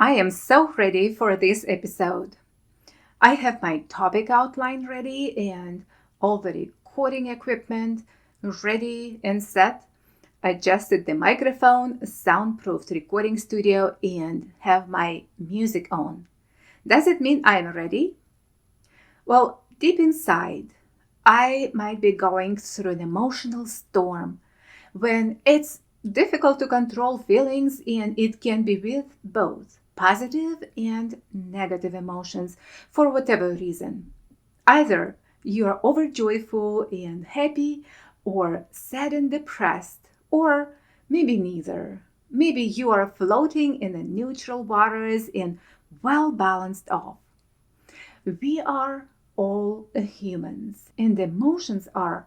I am so ready for this episode. I have my topic outline ready and all the recording equipment ready and set. Adjusted the microphone, soundproofed recording studio, and have my music on. Does it mean I'm ready? Well, deep inside, I might be going through an emotional storm when it's difficult to control feelings and it can be with both positive and negative emotions for whatever reason. Either you're overjoyful and happy or sad and depressed, or maybe neither. Maybe you are floating in the neutral waters and well balanced off. We are all humans, and emotions are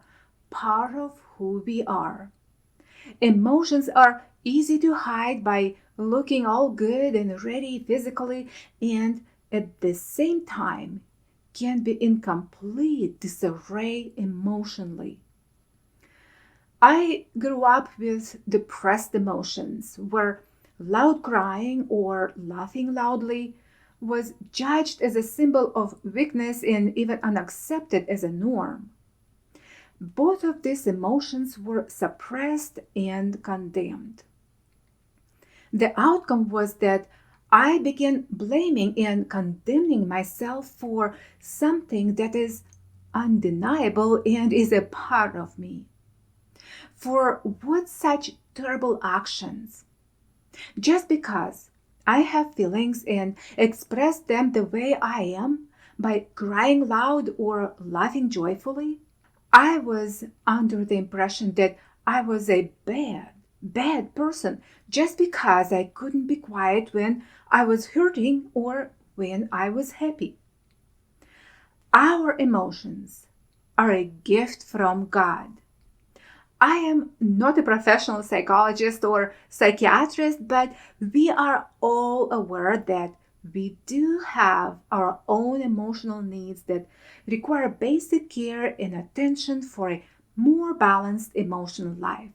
part of who we are. Emotions are easy to hide by looking all good and ready physically, and at the same time can be in complete disarray emotionally. I grew up with depressed emotions where loud crying or laughing loudly was judged as a symbol of weakness and even unaccepted as a norm. Both of these emotions were suppressed and condemned. The outcome was that I began blaming and condemning myself for something that is undeniable and is a part of me. For what such terrible actions? Just because I have feelings and express them the way I am by crying loud or laughing joyfully? I was under the impression that I was a bad person just because I couldn't be quiet when I was hurting or when I was happy. Our emotions are a gift from God. I am not a professional psychologist or psychiatrist, but we are all aware that we do have our own emotional needs that require basic care and attention for a more balanced emotional life.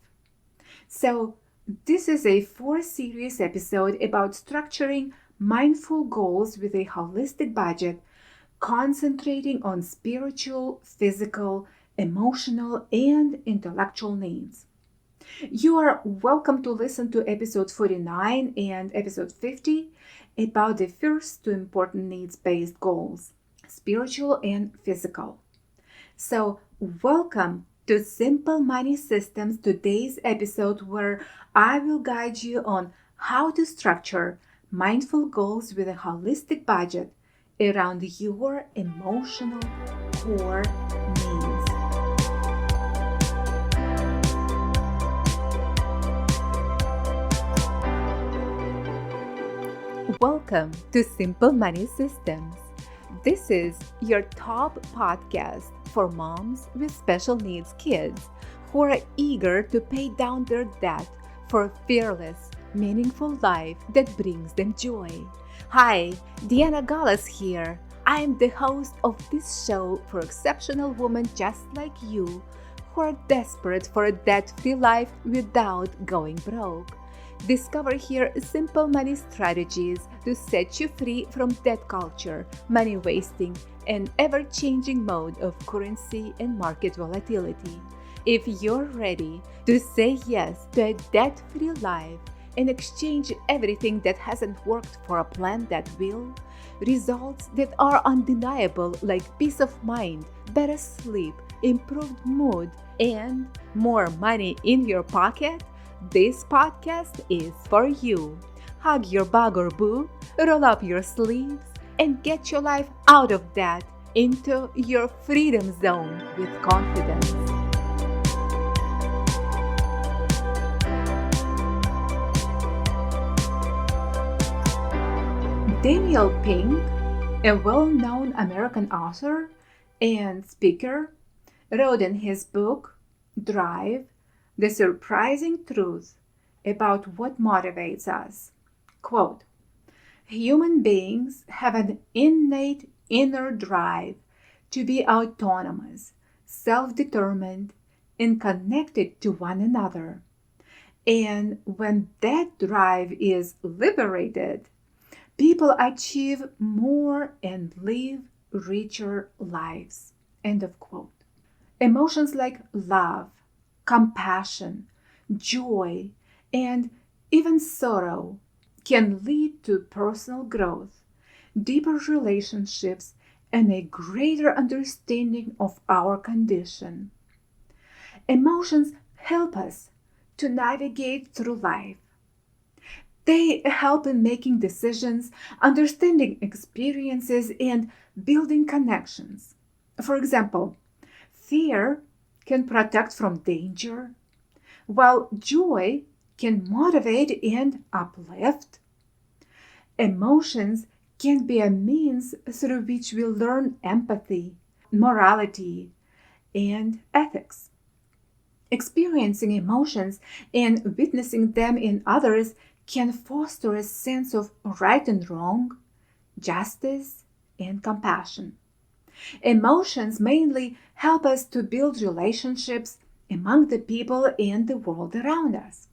So, this is a 4 series episode about structuring mindful goals with a holistic budget, concentrating on spiritual, physical, emotional, and intellectual needs. You are welcome to listen to episode 49 and episode 50 about the first two important needs-based goals, spiritual and physical. So, welcome to Simple Money Systems, today's episode where I will guide you on how to structure mindful goals with a holistic budget around your emotional core needs. Welcome to Simple Money Systems. This is your top podcast for moms with special needs kids who are eager to pay down their debt for a fearless, meaningful life that brings them joy. Hi, Deanna Gallas here. I am the host of this show for exceptional women just like you who are desperate for a debt-free life without going broke. Discover here simple money strategies to set you free from debt culture, money wasting, and ever-changing mode of currency and market volatility. If you're ready to say yes to a debt-free life and exchange everything that hasn't worked for a plan that will, results that are undeniable like peace of mind, better sleep, improved mood, and more money in your pocket, this podcast is for you. Hug your bug or boo, roll up your sleeves, and get your life out of debt into your freedom zone with confidence. Daniel Pink, a well-known American author and speaker, wrote in his book, Drive, The Surprising Truth About What Motivates Us. Quote, human beings have an innate inner drive to be autonomous, self-determined, and connected to one another. And when that drive is liberated, people achieve more and live richer lives. End of quote. Emotions like love, compassion, joy, and even sorrow can lead to personal growth, deeper relationships, and a greater understanding of our condition. Emotions help us to navigate through life. They help in making decisions, understanding experiences, and building connections. For example, fear can protect from danger, while joy can motivate and uplift. Emotions can be a means through which we learn empathy, morality, and ethics. Experiencing emotions and witnessing them in others can foster a sense of right and wrong, justice, and compassion. Emotions mainly help us to build relationships among the people and the world around us.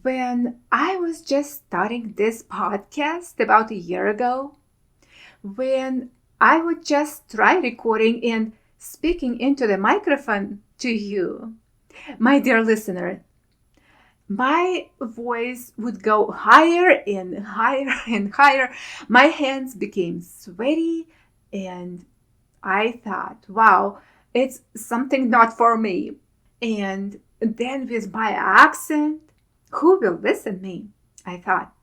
When I was just starting this podcast about a year ago, when I would just try recording and speaking into the microphone to you, my dear listener, my voice would go higher and higher and higher. My hands became sweaty, and I thought, wow, it's something not for me. And then with my accent, who will listen to me? I thought.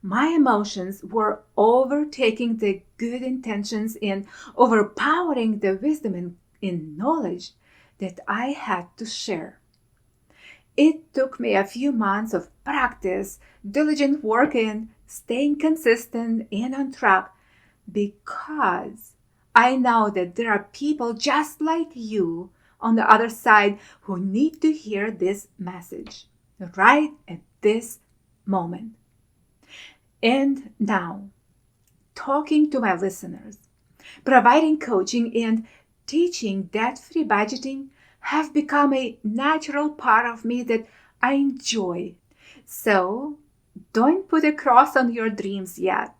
My emotions were overtaking the good intentions and overpowering the wisdom and knowledge that I had to share. It took me a few months of practice, diligent work, and staying consistent and on track because I know that there are people just like you on the other side who need to hear this message right at this moment. And now, talking to my listeners, providing coaching and teaching debt-free budgeting have become a natural part of me that I enjoy. So, don't put a cross on your dreams yet.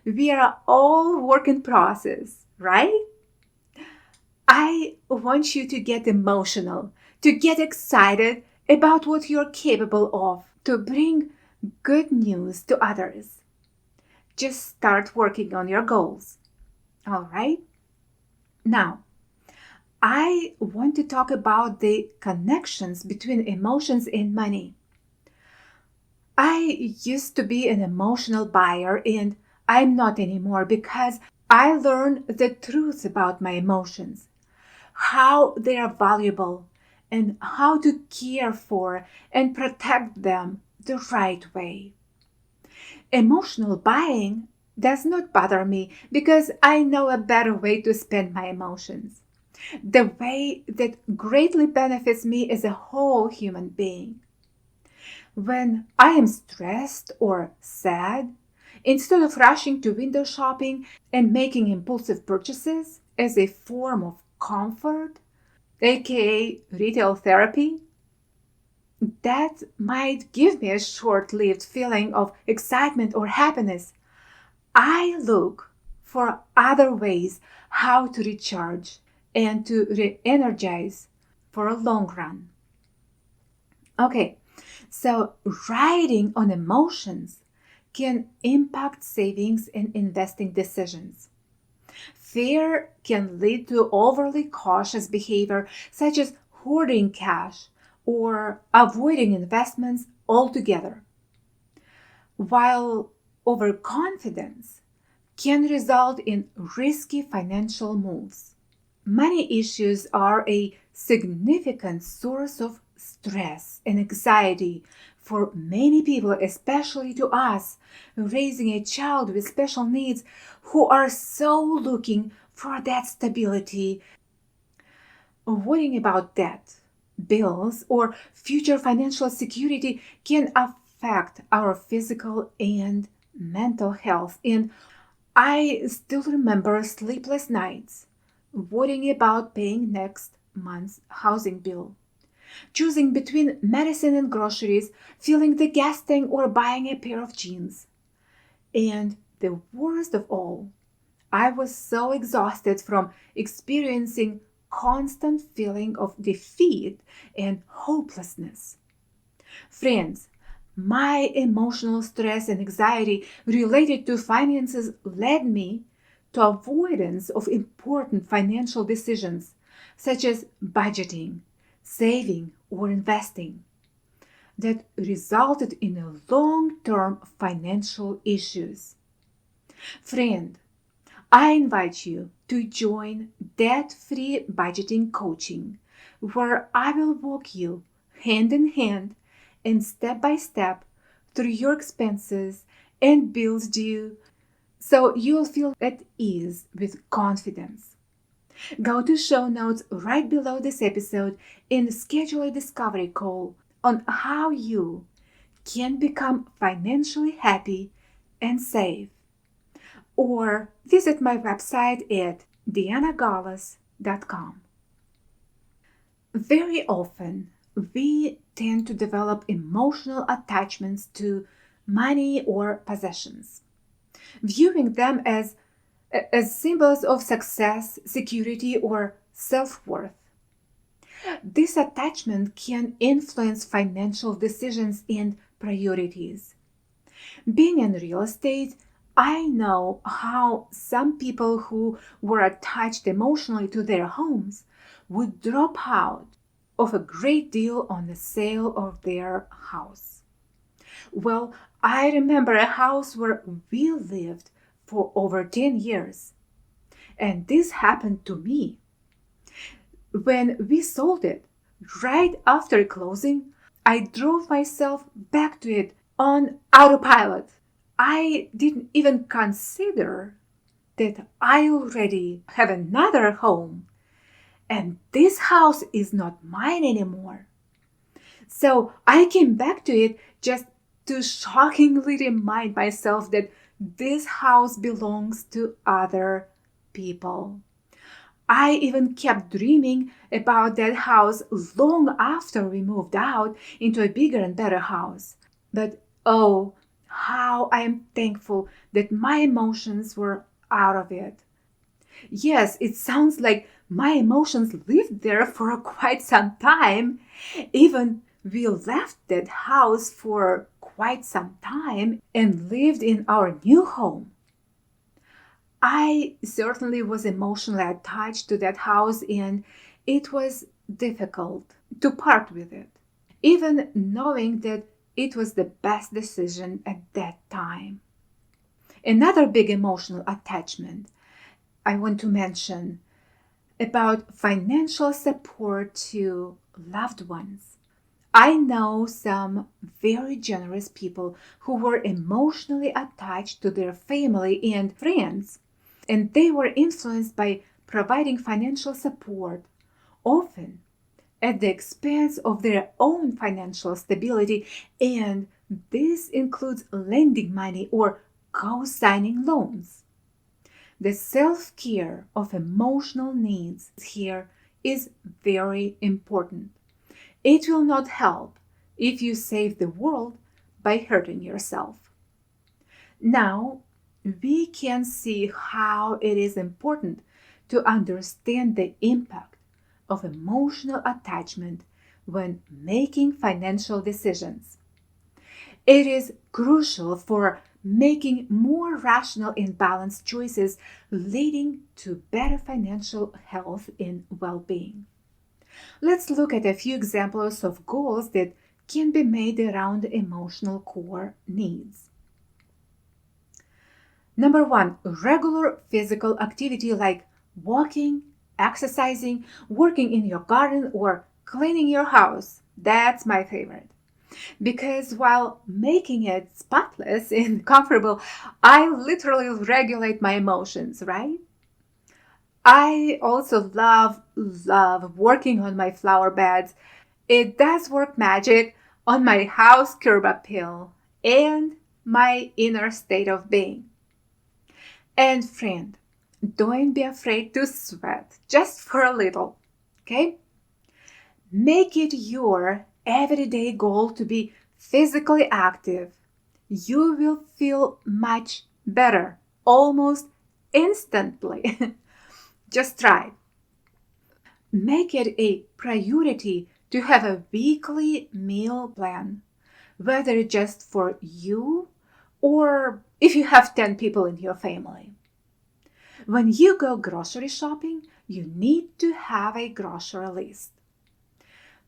We are all work in process, right? I want you to get emotional, to get excited about what you're capable of, to bring good news to others. Just start working on your goals. All right? Now, I want to talk about the connections between emotions and money. I used to be an emotional buyer and I'm not anymore because I learned the truth about my emotions, how they are valuable, and how to care for and protect them the right way. Emotional buying does not bother me because I know a better way to spend my emotions. The way that greatly benefits me as a whole human being. When I am stressed or sad, instead of rushing to window shopping and making impulsive purchases as a form of comfort, aka retail therapy, that might give me a short lived feeling of excitement or happiness. I look for other ways how to recharge and to re energize for a long run. Okay, so riding on emotions can impact savings and investing decisions. Fear can lead to overly cautious behavior, such as hoarding cash or avoiding investments altogether, while overconfidence can result in risky financial moves. Money issues are a significant source of stress and anxiety for many people, especially to us, raising a child with special needs who are so looking for that stability. Worrying about debt, bills, or future financial security can affect our physical and mental health. And I still remember sleepless nights, worrying about paying next month's housing bill, choosing between medicine and groceries, filling the gas tank, or buying a pair of jeans. And the worst of all, I was so exhausted from experiencing constant feeling of defeat and hopelessness. Friends, my emotional stress and anxiety related to finances led me to avoidance of important financial decisions such as budgeting, saving, or investing that resulted in a long-term financial issues. Friend, I invite you to join debt-free budgeting coaching, where I will walk you hand in hand and step by step through your expenses and bills due so you'll feel at ease with confidence. Go to show notes right below this episode and schedule a discovery call on how you can become financially happy and safe. Or visit my website at dianagalas.com. Very often, we tend to develop emotional attachments to money or possessions, viewing them as symbols of success, security, or self-worth. This attachment can influence financial decisions and priorities. Being in real estate, I know how some people who were attached emotionally to their homes would drop out of a great deal on the sale of their house. Well, I remember a house where we lived for over 10 years, and this happened to me. When we sold it, right after closing, I drove myself back to it on autopilot. I didn't even consider that I already have another home and this house is not mine anymore. So I came back to it just to shockingly remind myself that this house belongs to other people. I even kept dreaming about that house long after we moved out into a bigger and better house. But oh, how I am thankful that my emotions were out of it. Yes, it sounds like my emotions lived there for quite some time. Even we left that house for quite some time and lived in our new home. I certainly was emotionally attached to that house and it was difficult to part with it, even knowing that it was the best decision at that time. Another big emotional attachment I want to mention about financial support to loved ones. I know some very generous people who were emotionally attached to their family and friends, and they were influenced by providing financial support, often at the expense of their own financial stability, and this includes lending money or co-signing loans. The self-care of emotional needs here is very important. It will not help if you save the world by hurting yourself. Now, we can see how it is important to understand the impact of emotional attachment when making financial decisions. It is crucial for making more rational and balanced choices leading to better financial health and well-being. Let's look at a few examples of goals that can be made around emotional core needs. Number one, regular physical activity like walking, exercising, working in your garden, or cleaning your house. That's my favorite. Because while making it spotless and comfortable, I literally regulate my emotions, right? I also love working on my flower beds. It does work magic on my house curb appeal and my inner state of being. And friend, don't be afraid to sweat just for a little, okay? Make it your everyday goal to be physically active, you will feel much better almost instantly. Just try. Make it a priority to have a weekly meal plan, whether just for you or if you have 10 people in your family. When you go grocery shopping, you need to have a grocery list.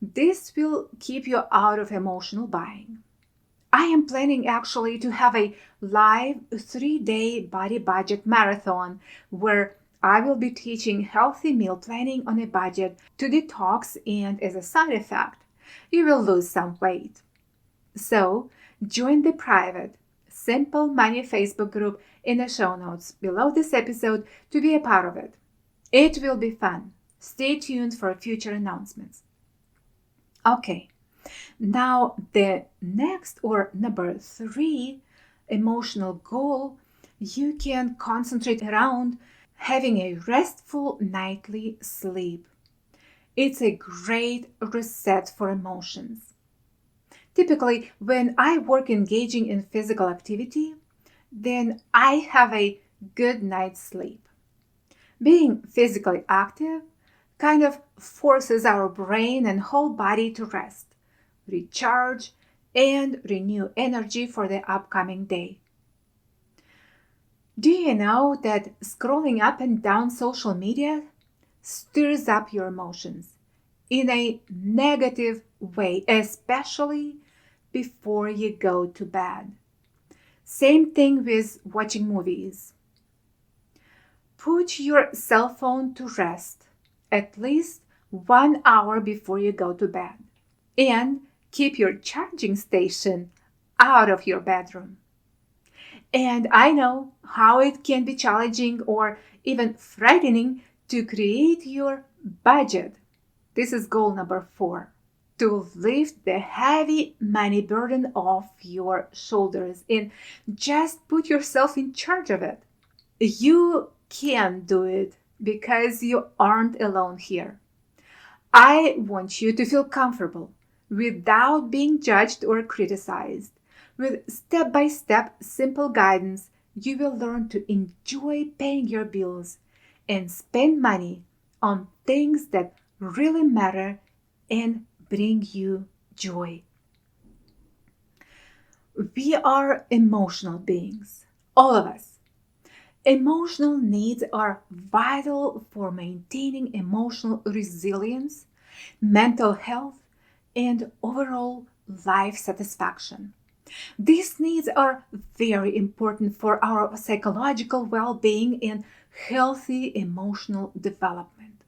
This will keep you out of emotional buying. I am planning actually to have a live 3-day body budget marathon where I will be teaching healthy meal planning on a budget to detox, and as a side effect, you will lose some weight. So, join the private Simple Money Facebook group in the show notes below this episode to be a part of it. It will be fun. Stay tuned for future announcements. Okay, now the next or number 3 emotional goal you can concentrate around having a restful nightly sleep. It's a great reset for emotions. Typically, when I work engaging in physical activity, then I have a good night's sleep. Being physically active kind of forces our brain and whole body to rest, recharge, and renew energy for the upcoming day. Do you know that scrolling up and down social media stirs up your emotions in a negative way, especially before you go to bed? Same thing with watching movies. Put your cell phone to rest at least 1 hour before you go to bed, and keep your charging station out of your bedroom. And I know how it can be challenging or even frightening to create your budget. This is goal number 4, to lift the heavy money burden off your shoulders and just put yourself in charge of it. You can do it because you aren't alone here. I want you to feel comfortable without being judged or criticized. With step-by-step simple guidance, you will learn to enjoy paying your bills and spend money on things that really matter and bring you joy. We are emotional beings, all of us. Emotional needs are vital for maintaining emotional resilience, mental health, and overall life satisfaction. These needs are very important for our psychological well-being and healthy emotional development.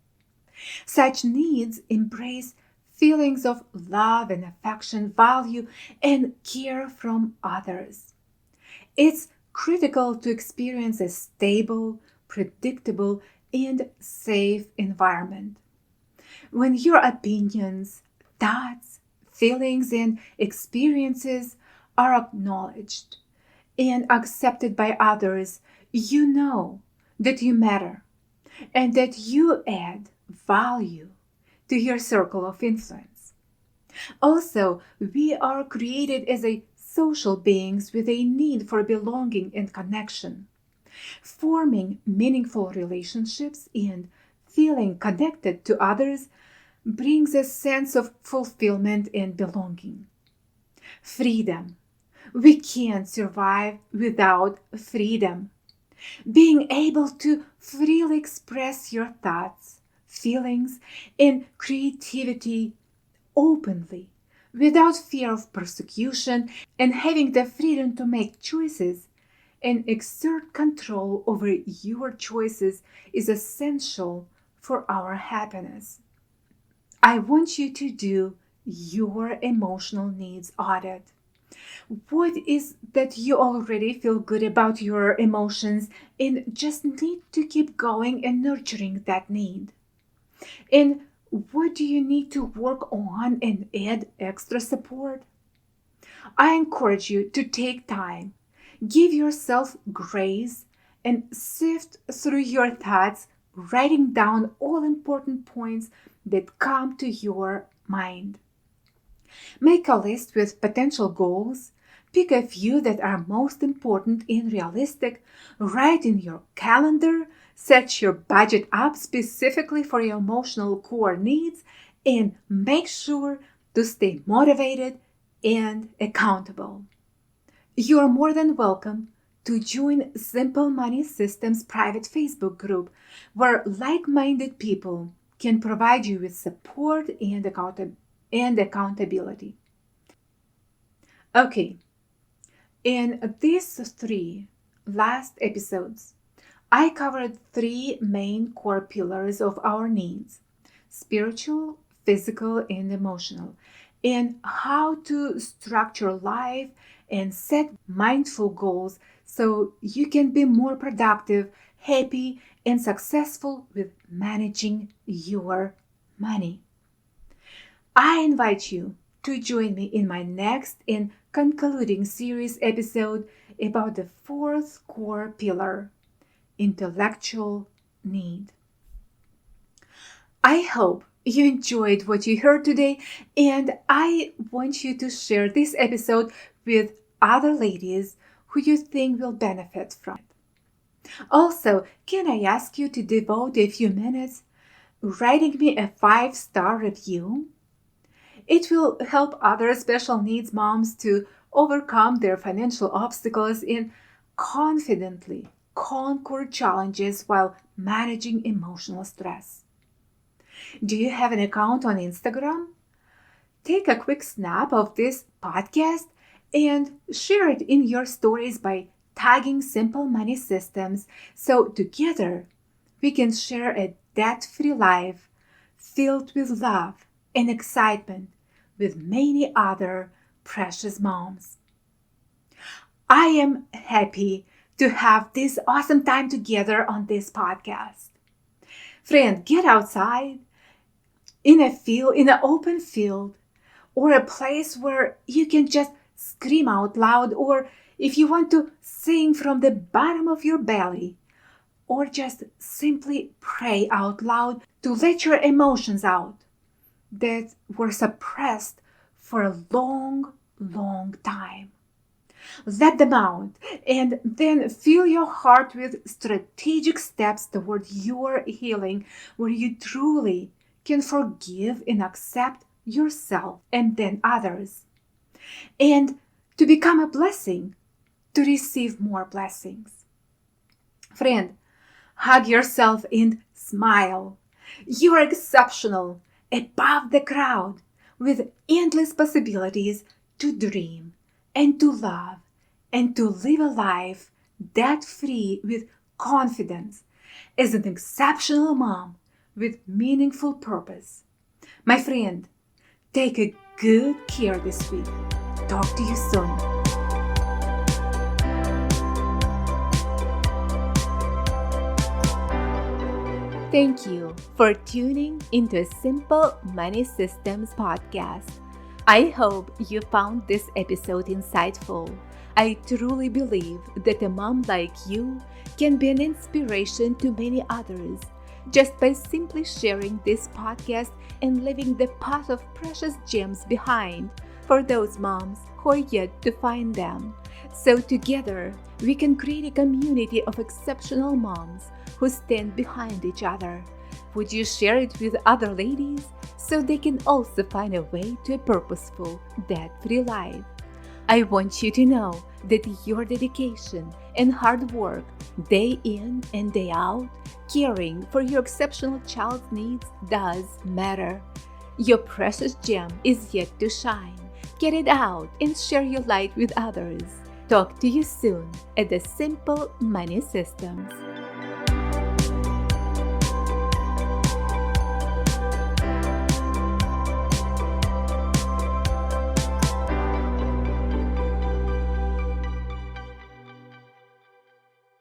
Such needs embrace feelings of love and affection, value, and care from others. It's critical to experience a stable, predictable, and safe environment. When your opinions, thoughts, feelings, and experiences are acknowledged and accepted by others, you know that you matter and that you add value to your circle of influence. Also, we are created as a social beings with a need for belonging and connection. Forming meaningful relationships and feeling connected to others brings a sense of fulfillment and belonging. Freedom. We can't survive without freedom. Being able to freely express your thoughts, feelings, and creativity openly, without fear of persecution, and having the freedom to make choices and exert control over your choices is essential for our happiness. I want you to do your emotional needs audit. What is that you already feel good about your emotions and just need to keep going and nurturing that need? And what do you need to work on and add extra support? I encourage you to take time, give yourself grace, and sift through your thoughts, writing down all important points that come to your mind. Make a list with potential goals, Pick a few that are most important and realistic. Write in your calendar. Set your budget up specifically for your emotional core needs and make sure to stay motivated and accountable. You are more than welcome to join Simple Money Systems private Facebook group where like-minded people can provide you with support and accountability. Okay, in these three last episodes, I covered three main core pillars of our needs: spiritual, physical, and emotional, and how to structure life and set mindful goals so you can be more productive, happy, and successful with managing your money. I invite you to join me in my next and concluding series episode about the fourth core pillar: intellectual need. I hope you enjoyed what you heard today, and I want you to share this episode with other ladies who you think will benefit from it. Also, can I ask you to devote a few minutes writing me a 5-star review? It will help other special needs moms to overcome their financial obstacles and confidently conquer challenges while managing emotional stress. Do you have an account on Instagram? Take a quick snap of this podcast and share it in your stories by tagging Simple Money Systems so together we can share a debt-free life filled with love and excitement with many other precious moms. I am happy to have this awesome time together on this podcast. Friend, get outside in an open field, or a place where you can just scream out loud, or if you want to sing from the bottom of your belly, or just simply pray out loud to let your emotions out that were suppressed for a long, long time. Let them out and then fill your heart with strategic steps toward your healing, where you truly can forgive and accept yourself and then others, and to become a blessing, to receive more blessings. Friend, hug yourself and smile. You are exceptional, above the crowd, with endless possibilities to dream and to love and to live a life debt-free with confidence as an exceptional mom with meaningful purpose. My friend, take a good care this week. Talk to you soon. Thank you for tuning into Simple Money Systems podcast. I hope you found this episode insightful. I truly believe that a mom like you can be an inspiration to many others just by simply sharing this podcast and leaving the pot of precious gems behind for those moms who are yet to find them. So together, we can create a community of exceptional moms who stand behind each other. Would you share it with other ladies so they can also find a way to a purposeful, debt-free life? I want you to know that your dedication and hard work, day in and day out, caring for your exceptional child's needs does matter. Your precious gem is yet to shine. Get it out and share your light with others. Talk to you soon at the Simple Money Systems.